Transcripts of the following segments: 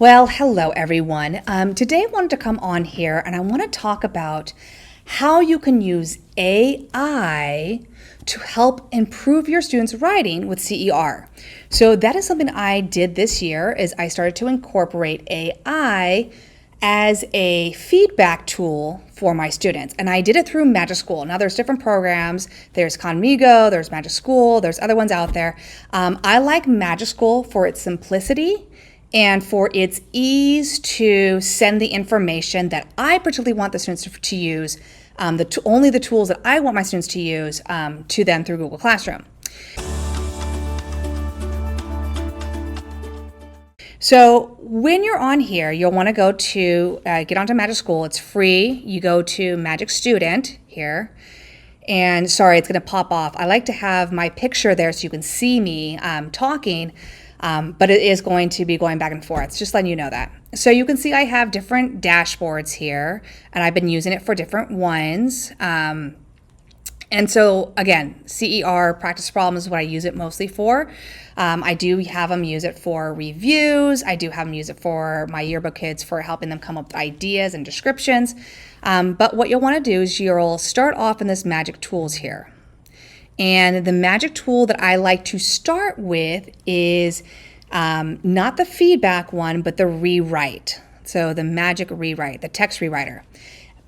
Well, hello everyone. Today I wanted to come on here and I want to talk about how you can use AI to help improve your students' writing with CER. So that is something I did this year is I started to incorporate AI as a feedback tool for my students. And I did it through Magic School. Now there's different programs. There's Conmigo, there's Magic School, there's other ones out there. I like Magic School for its simplicity and for its ease to send the information that I particularly want the students to use, only the tools that I want my students to use to them through Google Classroom. So when you're on here, you'll want to go to, get onto Magic School. It's free. You go to Magic Student here. And sorry, it's going to pop off. I like to have my picture there so you can see me talking. But it is going to be going back and forth, just letting you know that. So you can see I have different dashboards here, and I've been using it for different ones. And so again, CER practice problems is what I use it mostly for. I do have them use it for reviews. I do have them use it for my yearbook kids for helping them come up with ideas and descriptions. But what you'll want to do is you'll start off in this Magic Tools here. And the magic tool that I like to start with is not the feedback one, but the rewrite. So the magic rewrite, the text rewriter.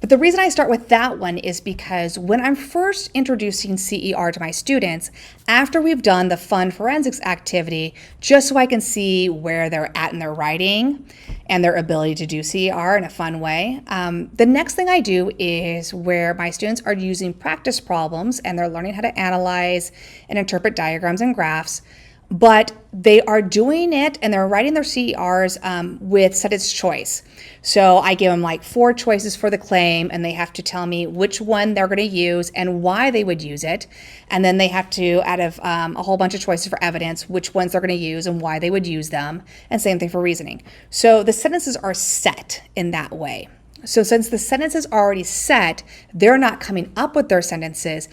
But the reason I start with that one is because when I'm first introducing CER to my students, after we've done the fun forensics activity, just so I can see where they're at in their writing and their ability to do CER in a fun way, the next thing I do is where my students are using practice problems and they're learning how to analyze and interpret diagrams and graphs, but they are doing it and they're writing their CERs with sentence choice. So I give them like 4 choices for the claim and they have to tell me which one they're going to use and why they would use it. And then they have to, out of a whole bunch of choices for evidence, which ones they're going to use and why they would use them. And same thing for reasoning. So the sentences are set in that way. So since the sentence is already set, they're not coming up with their sentences.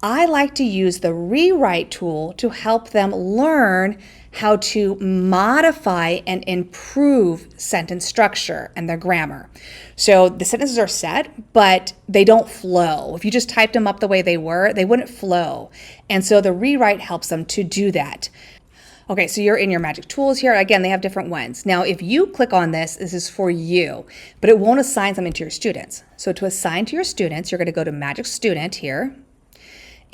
I like to use the rewrite tool to help them learn how to modify and improve sentence structure and their grammar. So the sentences are set, but they don't flow. If you just typed them up the way they were, they wouldn't flow. And so the rewrite helps them to do that. Okay, so you're in your Magic Tools here. Again, they have different ones. Now, if you click on this, this is for you, but it won't assign something to your students. So to assign to your students, you're going to go to Magic Student here.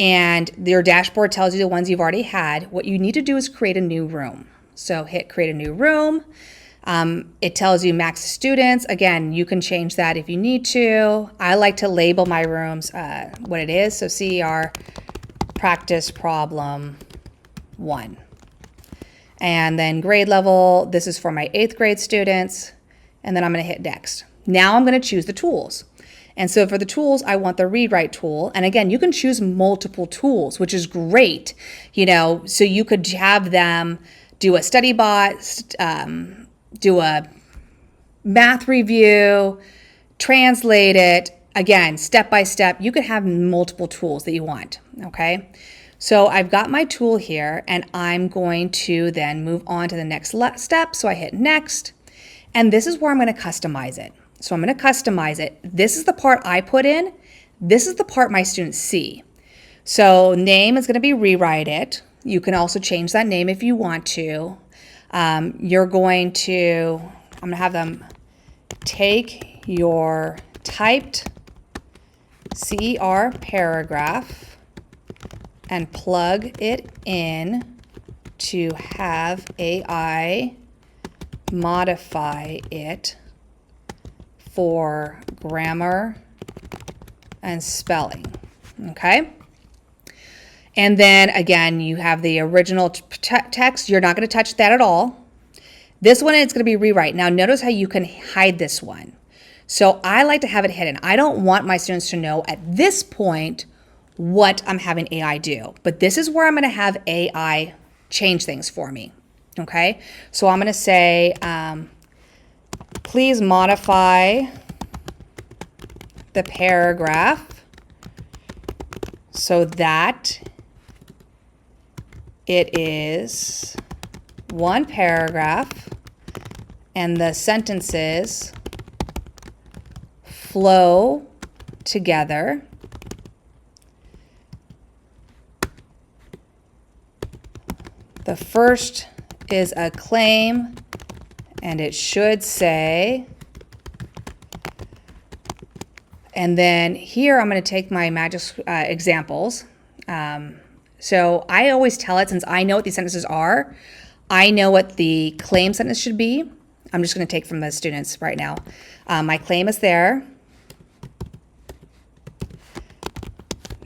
And your dashboard tells you the ones you've already had. What you need to do is create a new room. So hit create a new room. It tells you max students. Again, you can change that if you need to. I like to label my rooms what it is. So CER practice problem 1. And then grade level, this is for my 8th grade students. And then I'm going to hit next. Now I'm going to choose the tools. And so for the tools, I want the rewrite tool. And again, you can choose multiple tools, which is great. So you could have them do a study bot, do a math review, translate it. Again, step by step, you could have multiple tools that you want, okay? So I've got my tool here and I'm going to then move on to the next step. So I hit next, and this is where I'm going to customize it. So I'm going to customize it. This is the part I put in. This is the part my students see. So name is going to be rewrite it. You can also change that name if you want to. I'm going to have them take your typed CER paragraph and plug it in to have AI modify it for grammar and spelling, okay? And then again, you have the original text. You're not going to touch that at all. This one, it's going to be rewrite. Now notice how you can hide this one. So I like to have it hidden. I don't want my students to know at this point what I'm having AI do, but this is where I'm going to have AI change things for me, okay? So I'm going to say, please modify the paragraph so that it is one paragraph and the sentences flow together. The first is a claim, and it should say, and then here I'm going to take my magic examples. So I always tell it, since I know what these sentences are, I know what the claim sentence should be. I'm just going to take from the students right now. My claim is there.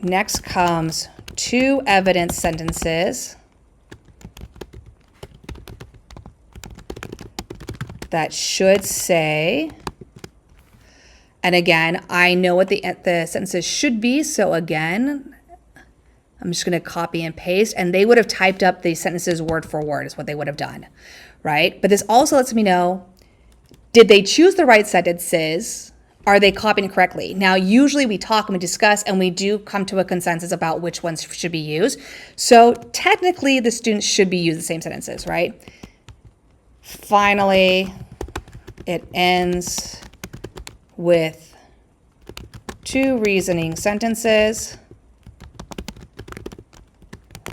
Next comes two evidence sentences that should say, and again, I know what the sentences should be, so again, I'm just going to copy and paste, and they would have typed up the sentences word for word is what they would have done, right? But this also lets me know, did they choose the right sentences? Are they copying it correctly? Now, usually we talk and we discuss, and we do come to a consensus about which ones should be used. So technically, the students should be using the same sentences, right? Finally, it ends with two reasoning sentences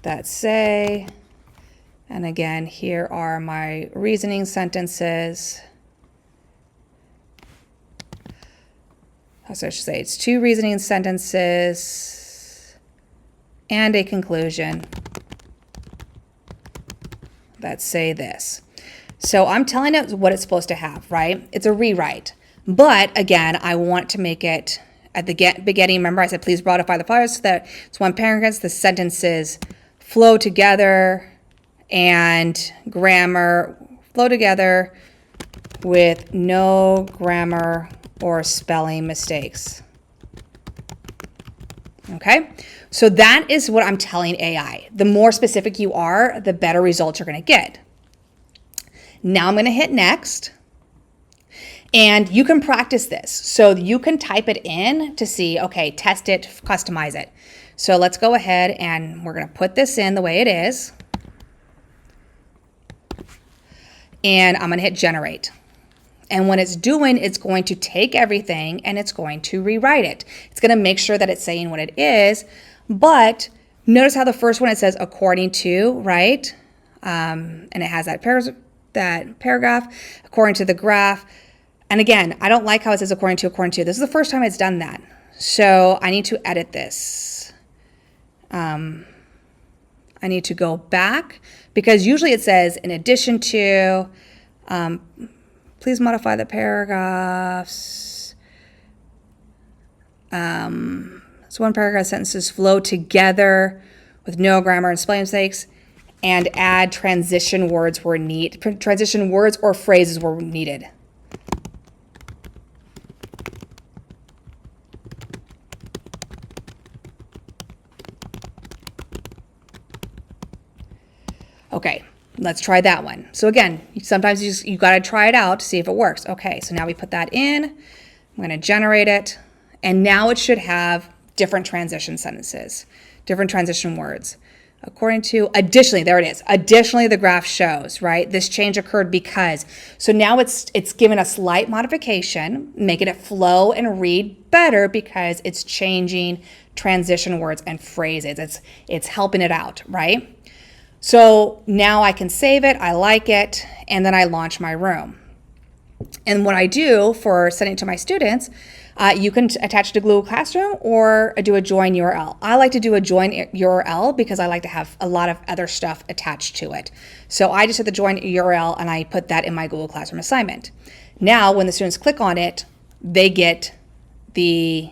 that say, and again, here are my reasoning sentences. So I should say it's two reasoning sentences and a conclusion that say this. So I'm telling it what it's supposed to have, right? It's a rewrite. But again, I want to make it at the beginning. Remember, I said, please modify the file so that it's one paragraph. The sentences flow together and grammar flow together with no grammar or spelling mistakes. Okay, so that is what I'm telling AI. The more specific you are, the better results you're going to get. Now I'm going to hit next. And you can practice this. So you can type it in to see, okay, test it, customize it. So let's go ahead and we're going to put this in the way it is. And I'm going to hit generate. And when it's doing, it's going to take everything and it's going to rewrite it. It's going to make sure that it's saying what it is. But notice how the first one, it says according to, right? And it has that paragraph, according to the graph. And again, I don't like how it says according to. This is the first time it's done that. So I need to edit this. I need to go back because usually it says in addition to, please modify the paragraphs. So one paragraph sentences flow together with no grammar and spelling mistakes, and add transition words where needed. Transition words or phrases were needed. Okay, let's try that one. So again, sometimes you got to try it out to see if it works. Okay, so now we put that in. I'm going to generate it. And now it should have different transition sentences, different transition words. According to, additionally, there it is. Additionally, the graph shows, right? This change occurred because. So now it's given a slight modification, making it flow and read better because it's changing transition words and phrases. It's helping it out, right? So now I can save it, I like it, and then I launch my room. And what I do for sending it to my students, you can attach it to Google Classroom or do a join URL. I like to do a join URL because I like to have a lot of other stuff attached to it. So I just hit the join URL and I put that in my Google Classroom assignment. Now when the students click on it, they get the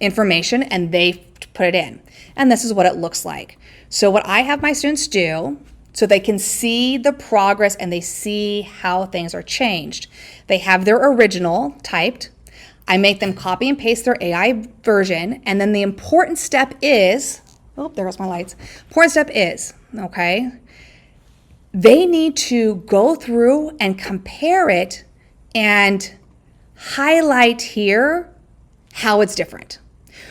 information and they put it in. And this is what it looks like. So what I have my students do, so they can see the progress and they see how things are changed. They have their original typed. I make them copy and paste their AI version. And then the important step is, oh, there goes my lights. Important step is, okay, they need to go through and compare it and highlight here how it's different.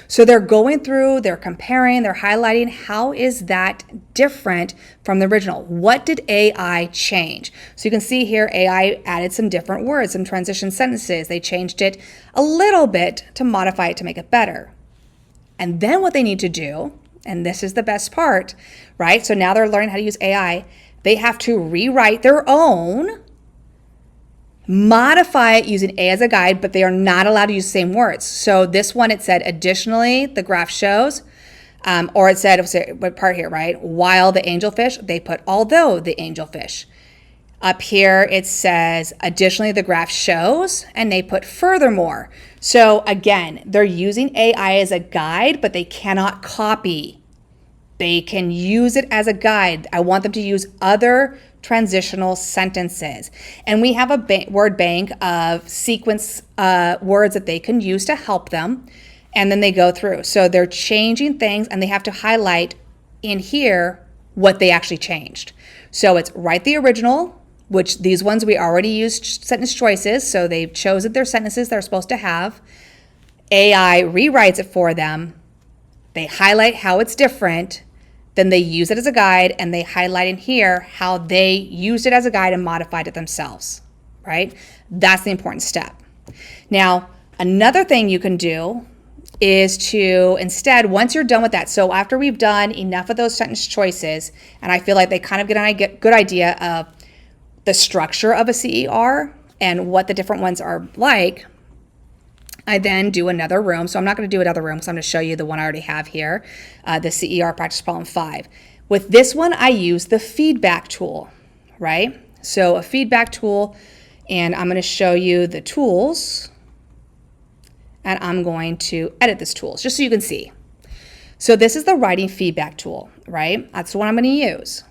So they're going through, they're comparing, they're highlighting, how is that different from the original? What did AI change? So you can see here, AI added some different words, some transition sentences. They changed it a little bit to modify it to make it better. And then what they need to do, and this is the best part, right? So now they're learning how to use AI. They have to rewrite their own, modify it using A as a guide, but they are not allowed to use the same words. So this one, it said, additionally, the graph shows, or it said, what part here, right? While the angelfish, they put although the angelfish. Up here, it says, additionally, the graph shows, and they put furthermore. So again, they're using AI as a guide, but they cannot copy. They can use it as a guide. I want them to use other transitional sentences. And we have a word bank of sequence words that they can use to help them. And then they go through. So they're changing things, and they have to highlight in here what they actually changed. So it's write the original, which these ones we already used sentence choices. So they've chosen their sentences they're supposed to have. AI rewrites it for them. They highlight how it's different. Then they use it as a guide, and they highlight in here how they used it as a guide and modified it themselves, right? That's the important step. Now, another thing you can do is to instead, once you're done with that, so after we've done enough of those sentence choices, and I feel like they kind of get a good idea of the structure of a CER and what the different ones are like, I then do another room. So I'm not going to do another room because I'm going to show you the one I already have here, the CER practice problem 5. With this one, I use the feedback tool, right? So a feedback tool, and I'm going to show you the tools, and I'm going to edit this tools just so you can see. So this is the writing feedback tool, right? That's the one I'm going to use.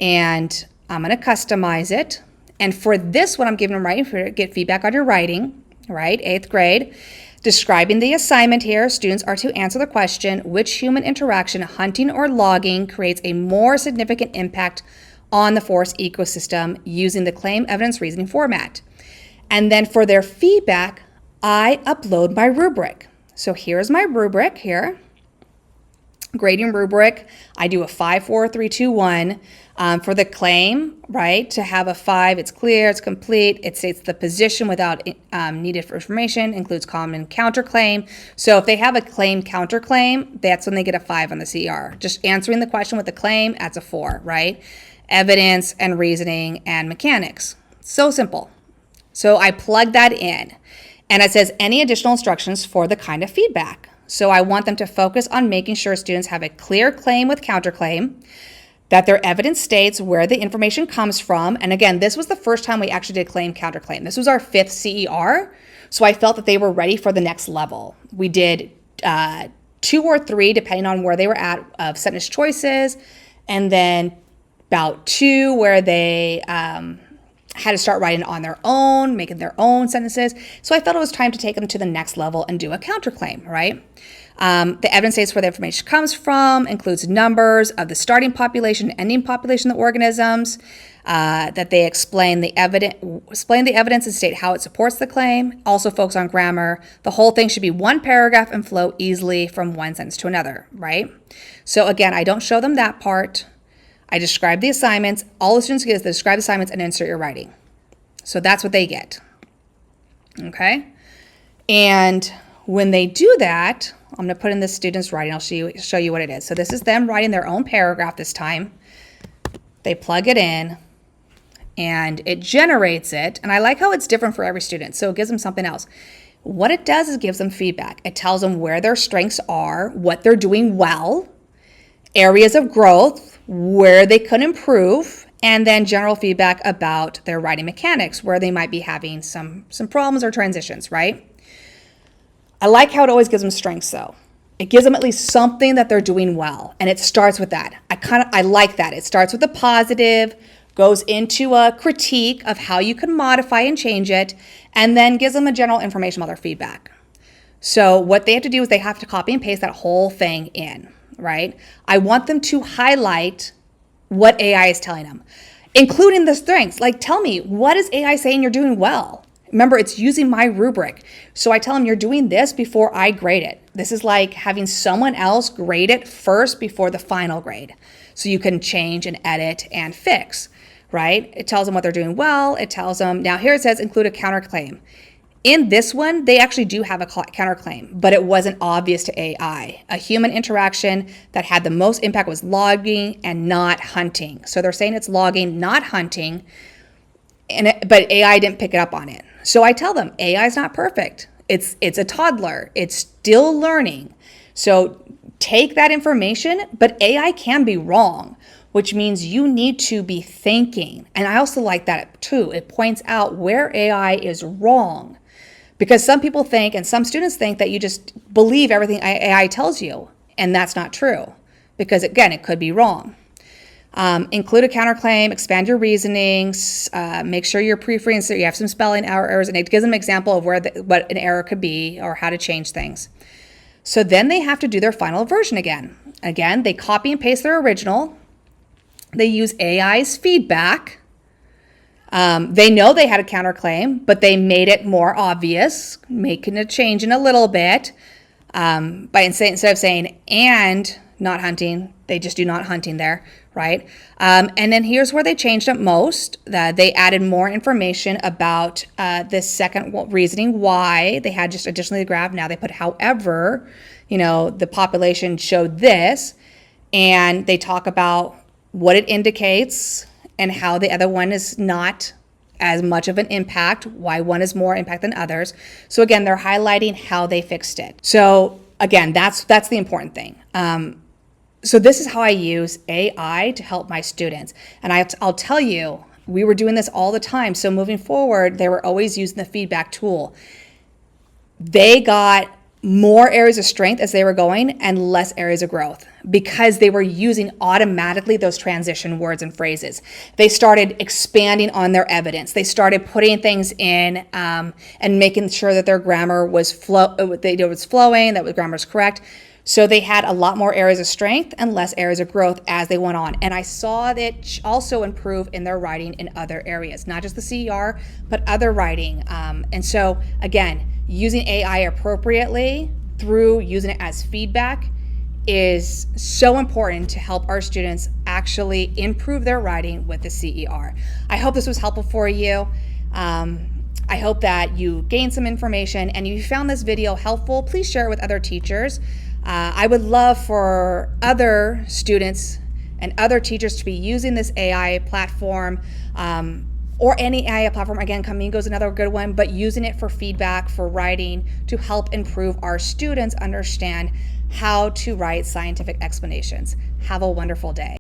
And I'm going to customize it. And for this one, I'm giving them writing for get feedback on your writing. Right, 8th grade. Describing the assignment here, students are to answer the question, which human interaction, hunting or logging, creates a more significant impact on the forest ecosystem using the claim, evidence, reasoning format. And then for their feedback, I upload my rubric. So here's my rubric here. Grading rubric, I do a 5, 4, 3, 2, 1. For the claim, right, to have a 5, it's clear, it's complete, it states the position without needed for information, includes common counterclaim. So if they have a claim counterclaim, that's when they get a 5 on the CER. Just answering the question with the claim, that's a 4, right? Evidence and reasoning and mechanics. So simple. So I plug that in, and it says any additional instructions for the kind of feedback. So I want them to focus on making sure students have a clear claim with counterclaim, that their evidence states where the information comes from. And again, this was the first time we actually did claim counterclaim. This was our 5th CER, so I felt that they were ready for the next level. We did 2 or 3, depending on where they were at, of sentence choices, and then about 2 where they had to start writing on their own, making their own sentences. So I felt it was time to take them to the next level and do a counterclaim, right? The evidence states where the information comes from, includes numbers of the starting population, ending population of the organisms, that they explain the evidence and state how it supports the claim, also focus on grammar. The whole thing should be one paragraph and flow easily from one sentence to another, right? So again, I don't show them that part. I describe the assignments. All the students get is the describe assignments and insert your writing. So that's what they get, okay? And when they do that, I'm going to put in the student's writing. I'll show you what it is. So this is them writing their own paragraph this time. They plug it in, and it generates it. And I like how it's different for every student, so it gives them something else. What it does is it gives them feedback. It tells them where their strengths are, what they're doing well, areas of growth, where they could improve, and then general feedback about their writing mechanics, where they might be having some problems or transitions, right? I like how it always gives them strengths, though. It gives them at least something that they're doing well, and it starts with that. I like that. It starts with a positive, goes into a critique of how you can modify and change it, and then gives them a general information about their feedback. So what they have to do is they have to copy and paste that whole thing in, right? I want them to highlight what AI is telling them, including the strengths. Like, tell me, what is AI saying you're doing well? remember, it's using my rubric. So I tell them, you're doing this before I grade it. This is like having someone else grade it first before the final grade. So you can change and edit and fix, right? It tells them what they're doing well. It tells them, now here it says include a counterclaim. In this one, they actually do have a counterclaim, but it wasn't obvious to AI. A human interaction that had the most impact was logging and not hunting. So they're saying it's logging, not hunting, but AI didn't pick it up on it. So I tell them, AI is not perfect. It's a toddler. It's still learning. So take that information, but AI can be wrong, which means you need to be thinking. And I also like that too. It points out where AI is wrong. Because some people think, and some students think, that you just believe everything AI tells you, and that's not true. Because again, it could be wrong. Include a counterclaim, expand your reasonings, make sure you're proofreading so you have some spelling errors, and it gives them an example of what an error could be or how to change things. So then they have to do their final version again. Again, they copy and paste their original. They use AI's feedback. They know they had a counterclaim, but they made it more obvious, making a change in a little bit. Instead of saying and not hunting, they just do not hunting there, right? And then here's where they changed it most. They added more information about the second reasoning why. They had just additionally the graph. Now they put however, the population showed this, and they talk about what it indicates and how the other one is not as much of an impact, why one is more impact than others. So again, they're highlighting how they fixed it. So again, that's the important thing. So this is how I use AI to help my students. And I'll tell you, we were doing this all the time. So moving forward, they were always using the feedback tool. They got more areas of strength as they were going and less areas of growth because they were using automatically those transition words and phrases. They started expanding on their evidence. They started putting things in and making sure that their grammar was flowing, that the grammar was correct. So they had a lot more areas of strength and less areas of growth as they went on. And I saw that also improve in their writing in other areas, not just the CER, but other writing. And so again, using AI appropriately through using it as feedback is so important to help our students actually improve their writing with the CER. I hope this was helpful for you. I hope that you gained some information, and if you found this video helpful, please share it with other teachers. I would love for other students and other teachers to be using this AI platform, or any AI platform. Again, Camingo is another good one, but using it for feedback, for writing, to help improve our students understand how to write scientific explanations. Have a wonderful day.